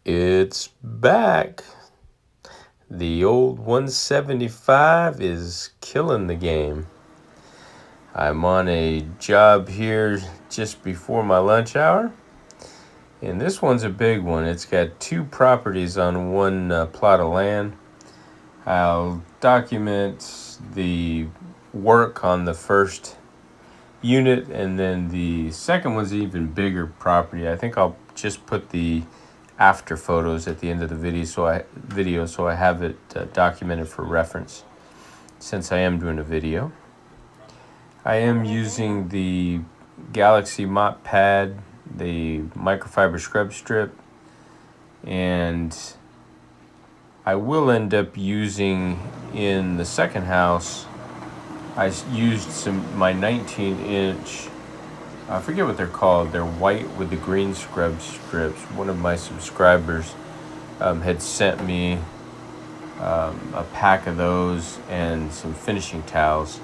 It's back. The old 175 is killing the game. I'm on a job here just before my lunch hour. And this one's a big one. It's got two properties on one plot of land. I'll document the work on the first unit, and then the second one's an even bigger property. I think I'll just put the after photos at the end of the video so I have it documented for reference, since I am doing a video. I am using the Galaxy mop pad, the microfiber scrub strip, and I will end up using, in the second house, I used my 19-inch, I forget what they're called. They're white with the green scrub strips. One of my subscribers had sent me a pack of those and some finishing towels.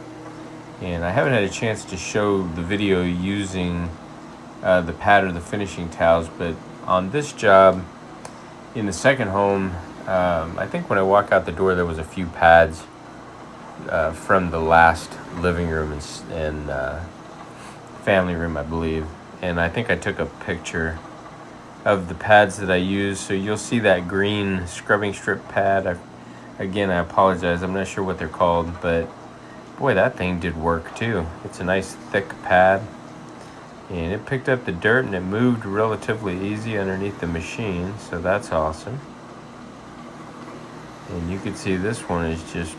And I haven't had a chance to show the video using the pad or the finishing towels, but on this job, in the second home, I think when I walk out the door, there was a few pads from the last living room and family room, I believe. And I think I took a picture of the pads that I use, so you'll see that green scrubbing strip pad. Again, I apologize, I'm not sure what they're called, but boy, that thing did work too. It's a nice thick pad, and it picked up the dirt and it moved relatively easy underneath the machine, so that's awesome. And you can see this one is just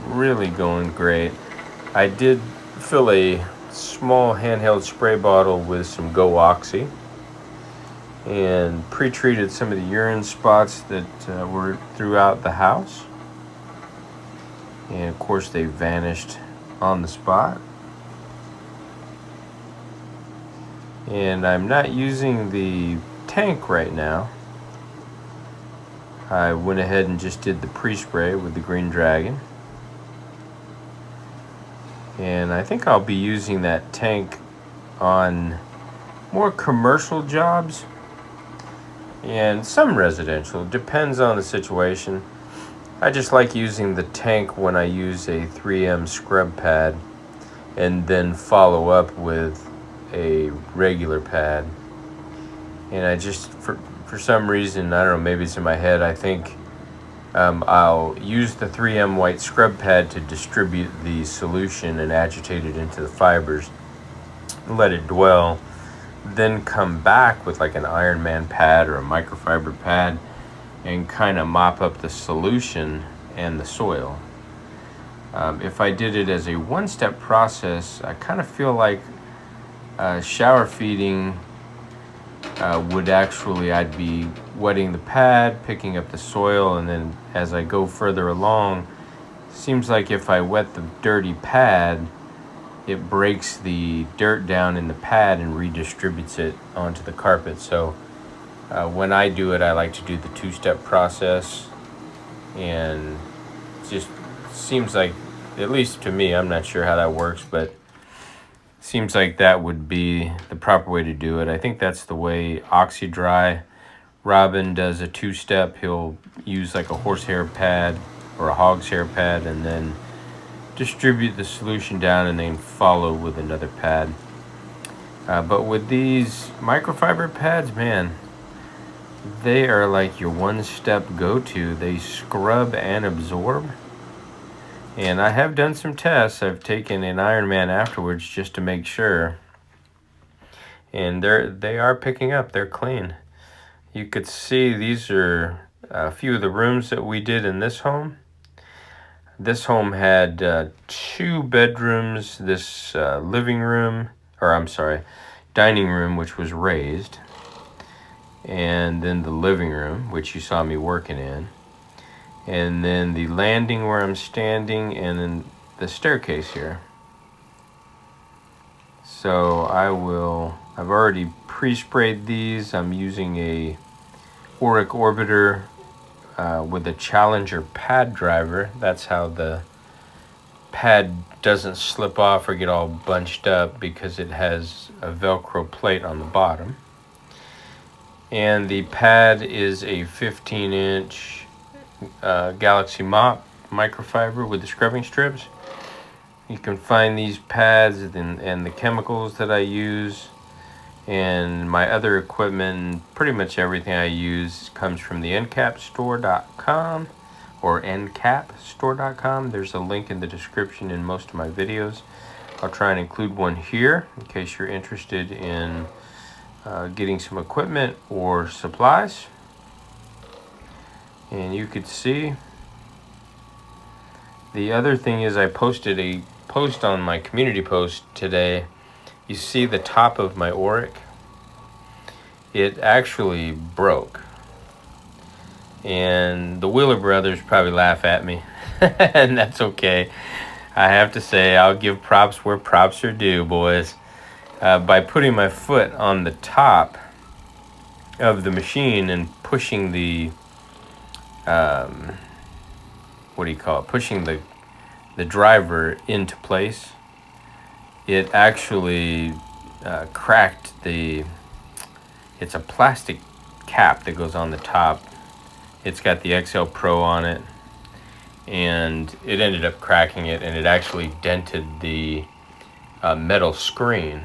really going great. I did fill a small handheld spray bottle with some Go Oxy and pre-treated some of the urine spots that were throughout the house, and of course they vanished on the spot. And I'm not using the tank right now. I went ahead and just did the pre-spray with the Green Dragon. And I think I'll be using that tank on more commercial jobs and some residential. Depends on the situation. I just like using the tank when I use a 3M scrub pad and then follow up with a regular pad. And I just, for some reason, I don't know, maybe it's in my head, I think I'll use the 3M white scrub pad to distribute the solution and agitate it into the fibers, let it dwell, then come back with like an Iron Man pad or a microfiber pad and kind of mop up the solution and the soil. If I did it as a one-step process, I kind of feel like shower feeding would actually, I'd be wetting the pad, picking up the soil, and then as I go further along, seems like if I wet the dirty pad, it breaks the dirt down in the pad and redistributes it onto the carpet. So when I do it, I like to do the two-step process, and it just seems like, at least to me, I'm not sure how that works, but seems like that would be the proper way to do it. I think that's the way Oxy-Dry Robin does a two-step. He'll use like a horsehair pad or a hog's hair pad and then distribute the solution down and then follow with another pad. But with these microfiber pads, man, they are like your one-step go-to. They scrub and absorb. And I have done some tests. I've taken an Iron Man afterwards just to make sure. And they are picking up. They're clean. You could see these are a few of the rooms that we did in this home. This home had 2 bedrooms, this dining room, which was raised, and then the living room, which you saw me working in, and then the landing where I'm standing, and then the staircase here. So I've already pre-sprayed these. I'm using a Auric Orbiter with a Challenger pad driver. That's how the pad doesn't slip off or get all bunched up, because it has a Velcro plate on the bottom. And the pad is a 15-inch Galaxy Mop microfiber with the scrubbing strips. You can find these pads and the chemicals that I use and my other equipment. Pretty much everything I use comes from the Encapstore.com or Encapstore.com. There's a link in the description in most of my videos. I'll try and include one here in case you're interested in getting some equipment or supplies. And you could see the other thing is I posted a post on my community post today. You see the top of my Auric? It actually broke. And the Wheeler brothers probably laugh at me. And that's okay. I have to say, I'll give props where props are due, boys. By putting my foot on the top of the machine and pushing the pushing the driver into place, it actually cracked it's a plastic cap that goes on the top. It's got the XL Pro on it, and it ended up cracking it, and it actually dented the metal screen.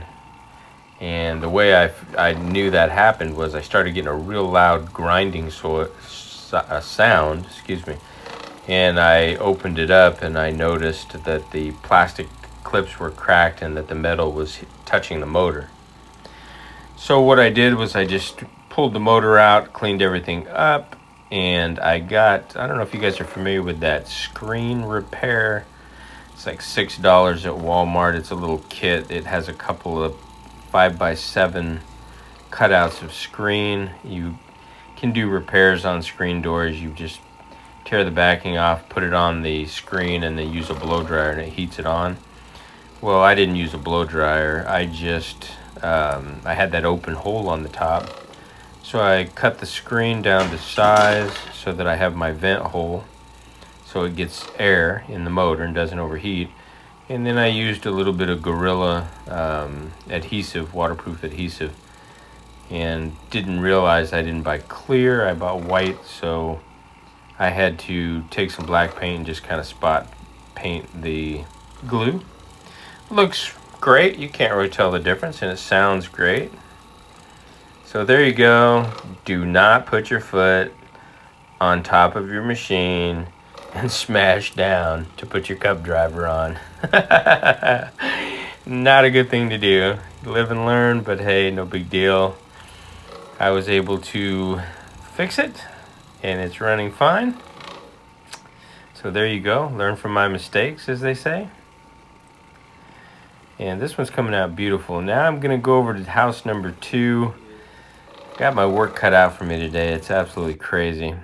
And the way I knew that happened was I started getting a real loud grinding sound, and I opened it up and I noticed that the plastic clips were cracked and that the metal was touching the motor. So what I did was I just pulled the motor out, cleaned everything up, and I don't know if you guys are familiar with that screen repair. It's like $6 at Walmart. It's a little kit. It has a couple of 5x7 cutouts of screen. You can do repairs on screen doors. You just tear the backing off, put it on the screen, and then use a blow dryer and it heats it on. Well, I didn't use a blow dryer. I just I had that open hole on the top, so I cut the screen down to size so that I have my vent hole so it gets air in the motor and doesn't overheat. And then I used a little bit of Gorilla adhesive, waterproof adhesive, and didn't realize I didn't buy clear. I bought white, so I had to take some black paint and just kind of spot paint the glue. Looks great. You can't really tell the difference, and it sounds great. So there you go. Do not put your foot on top of your machine and smash down to put your cup driver on. Not a good thing to do. Live and learn, but hey, no big deal. I was able to fix it, and it's running fine. So there you go. Learn from my mistakes, as they say. And this one's coming out beautiful. Now I'm going to go over to house number 2. Got my work cut out for me today. It's absolutely crazy.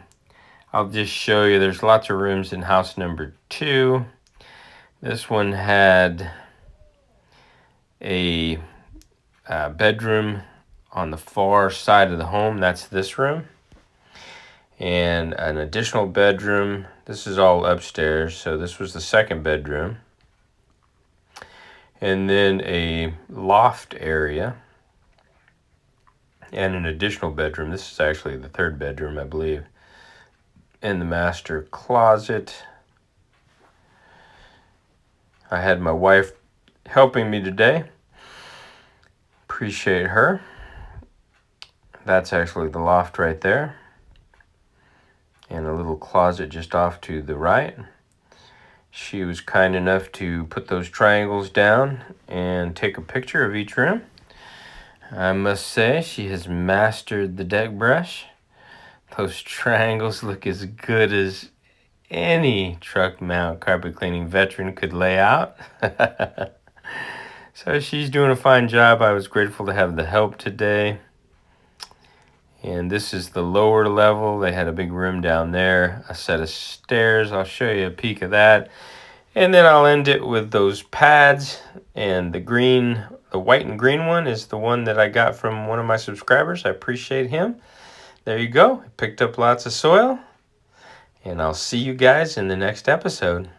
I'll just show you. There's lots of rooms in house number 2. This one had a bedroom on the far side of the home. That's this room. And an additional bedroom. This is all upstairs. So this was the second bedroom. And then a loft area. And an additional bedroom. This is actually the third bedroom, I believe. And the master closet. I had my wife helping me today. Appreciate her. That's actually the loft right there. And a little closet just off to the right. She was kind enough to put those triangles down and take a picture of each room. I must say she has mastered the deck brush. Those triangles look as good as any truck mount carpet cleaning veteran could lay out. So she's doing a fine job. I was grateful to have the help today. And this is the lower level. They had a big room down there, a set of stairs. I'll show you a peek of that. And then I'll end it with those pads. And the white and green one is the one that I got from one of my subscribers. I appreciate him. There you go. I picked up lots of soil. And I'll see you guys in the next episode.